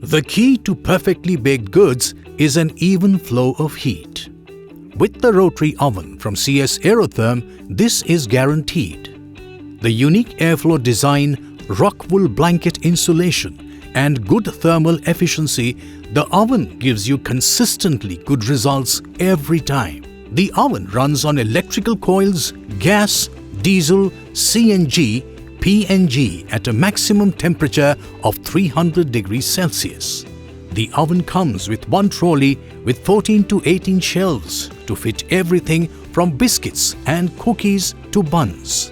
The key to perfectly baked goods is an even flow of heat. With the rotary oven from CS Aerotherm, this is guaranteed. The unique airflow design, rock wool blanket insulation, and good thermal efficiency, the oven gives you consistently good results every time. The oven runs on electrical coils, gas, diesel, CNG, PNG at a maximum temperature of 300 degrees Celsius. The oven comes with one trolley with 14 to 18 shelves to fit everything from biscuits and cookies to buns.